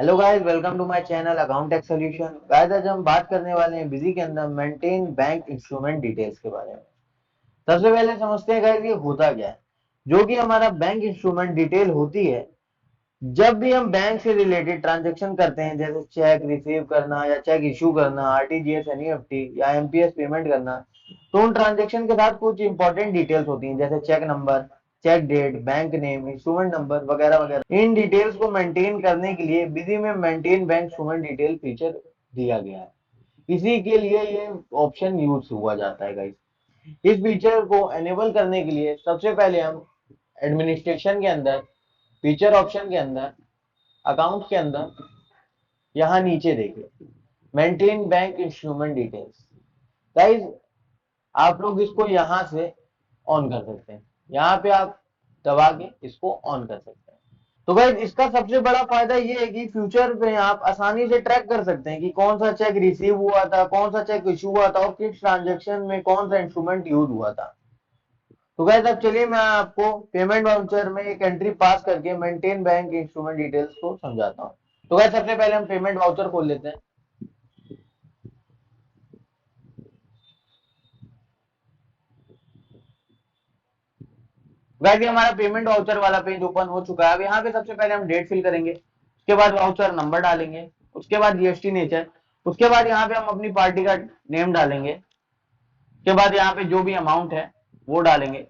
Hello guys, welcome to my channel account tech solution. Guys, आज हम बात करने वाले हैं बिजी के अंदर मेंटेन बैंक इंस्ट्रूमेंट डिटेल्स के बारे में। सबसे पहले समझते हैं गाइस ये होता क्या है। जो कि हमारा बैंक इंस्ट्रूमेंट डिटेल होती है, जब भी हम बैंक से रिलेटेड ट्रांजैक्शन करते हैं, जैसे चेक रिसीव करना या चेक इशू करना, आरटीजीएस, एनईएफटी या एमपीएस पेमेंट करना, तो उन ट्रांजैक्शन के साथ कुछ इंपॉर्टेंट डिटेल्स होती हैं, जैसे check number, check date, bank name, instrument number वगैरह वगैरह। इन डिटेल्स को मेंटेन करने के लिए विधि में maintain bank instrument detail feature दिया गया है। इसी के लिए ये ऑप्शन यूज हुआ जाता है गाइस। इस फीचर को एनेबल करने के लिए सबसे पहले हम एडमिनिस्ट्रेशन के अंदर, फीचर ऑप्शन के अंदर, अकाउंट के अंदर, यहाँ नीचे देखिए maintain bank instrument details. Guys, आप लोग इसको यहां से ऑन कर सकते हैं। यहाँ पे आप दबा के इसको ऑन कर सकते हैं। तो गाइस, इसका सबसे बड़ा फायदा ये है कि फ्यूचर में आप आसानी से ट्रैक कर सकते हैं कि कौन सा चेक रिसीव हुआ था, कौन सा चेक इशू हुआ था और किस ट्रांजेक्शन में कौन सा इंस्ट्रूमेंट यूज हुआ था। तो गाइस, अब चलिए मैं आपको पेमेंट वाउचर में एक एंट्री पास करके मेंटेन बैंक इंस्ट्रूमेंट डिटेल्स को समझाता हूँ। तो गाइस, सबसे पहले हम पेमेंट वाउचर खोल लेते हैं। गाइस, ये हमारा पेमेंट वाउचर वाला पेज ओपन हो चुका है। अब यहाँ पे सबसे पहले हम डेट फिल करेंगे, उसके बाद वाउचर नंबर डालेंगे, उसके बाद जीएसटी नेचर, उसके बाद यहाँ पे हम अपनी पार्टी का नेम डालेंगे, उसके बाद यहाँ पे जो भी अमाउंट है वो डालेंगे,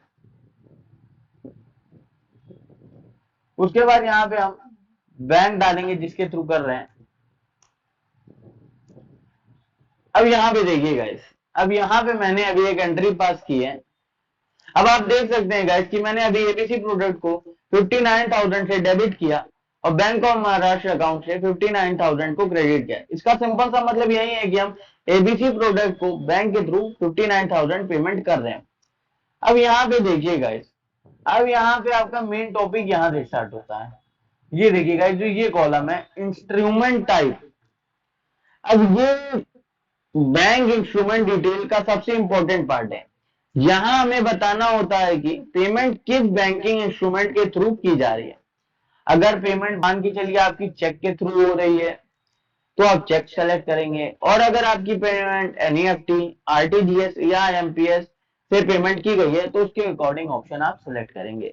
उसके बाद यहाँ पे हम बैंक डालेंगे जिसके थ्रू कर रहे हैं। अब यहाँ पे देखिए गाइस, अब यहाँ पे मैंने अभी एक एंट्री पास की है। अब आप देख सकते हैं गाइस कि मैंने अभी एबीसी प्रोडक्ट को 59,000 से डेबिट किया और बैंक ऑफ महाराष्ट्र अकाउंट से 59,000 को क्रेडिट किया। इसका सिंपल सा मतलब यही है कि हम एबीसी प्रोडक्ट को बैंक के थ्रू 59,000 पेमेंट कर रहे हैं। अब यहाँ पे देखिए गाइस, अब यहाँ पे आपका मेन टॉपिक यहाँ से स्टार्ट होता है। ये देखिए गाइस, जो ये कॉलम है इंस्ट्रूमेंट टाइप। अब ये बैंक इंस्ट्रूमेंट डिटेल का सबसे इंपॉर्टेंट पार्ट है। यहां हमें बताना होता है कि पेमेंट किस बैंकिंग इंस्ट्रूमेंट के थ्रू की जा रही है। अगर पेमेंट मान के चलिए आपकी चेक के थ्रू हो रही है तो आप चेक सेलेक्ट करेंगे, और अगर आपकी पेमेंट एनईएफटी, आरटीजीएस या एमपीएस से पेमेंट की गई है तो उसके अकॉर्डिंग ऑप्शन आप सेलेक्ट करेंगे।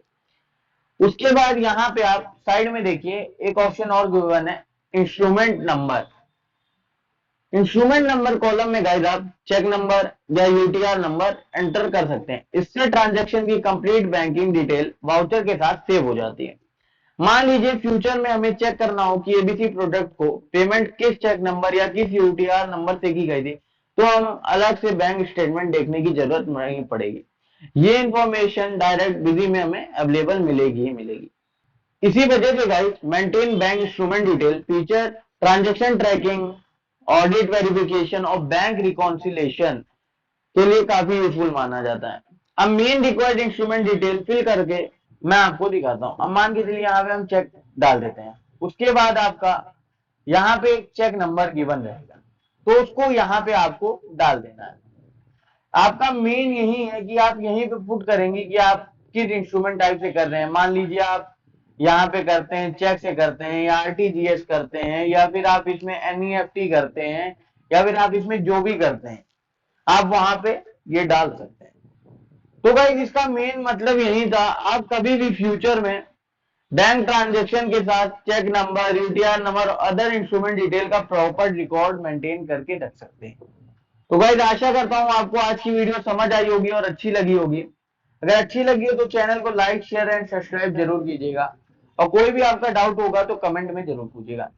उसके बाद यहाँ पे आप साइड में देखिए एक ऑप्शन और गिवन है, instrument number. Instrument number column में गाइस आप चेक नंबर या यूटीआर नंबर एंटर कर सकते हैं। इससे ट्रांजैक्शन की कंप्लीट बैंकिंग डिटेल वाउचर के साथ सेव हो जाती है। मान लीजिए फ्यूचर में हमें चेक करना हो कि एबीसी प्रोडक्ट को पेमेंट किस चेक नंबर या किस यूटीआर नंबर से की गई थी, तो हम अलग से बैंक स्टेटमेंट देखने की जरूरत नहीं पड़ेगी। ये इंफॉर्मेशन डायरेक्ट बिजी में हमें अवेलेबल मिलेगी ही मिलेगी। इसी वजह से guys maintain bank instrument detail feature transaction tracking, audit verification और बैंक रिकॉन्सिलेशन के लिए काफी यूजफुल माना जाता है। अब main required instrument detail fill करके मैं आपको दिखाता हूं। अब मान के चलिए यहाँ पे हम चेक डाल देते हैं, उसके बाद आपका यहाँ पे एक चेक नंबर गिवन रहेगा, तो उसको यहाँ पे आपको डाल देना है। आपका मेन यही है कि आप यहीं पे पुट करेंगे कि आप किस इंस्ट्रूमेंट टाइप से कर रहे हैं। मान लीजिए आप यहाँ पे करते हैं चेक से करते हैं, या आरटीजीएस करते हैं, या फिर आप इसमें एनईएफटी करते हैं, या फिर आप इसमें जो भी करते हैं आप वहां पे ये डाल सकते हैं। तो भाई इसका मेन मतलब यही था, आप कभी भी फ्यूचर में बैंक ट्रांजेक्शन के साथ चेक नंबर, यूटीआर नंबर और अदर इंस्ट्रूमेंट डिटेल का प्रॉपर रिकॉर्ड मेंटेन करके रख सकते हैं। तो गाइस, आशा करता हूं आपको आज की वीडियो समझ आई होगी और अच्छी लगी होगी। अगर अच्छी लगी हो तो चैनल को लाइक, शेयर एंड सब्सक्राइब जरूर कीजिएगा, और कोई भी आपका डाउट होगा तो कमेंट में जरूर पूछिएगा।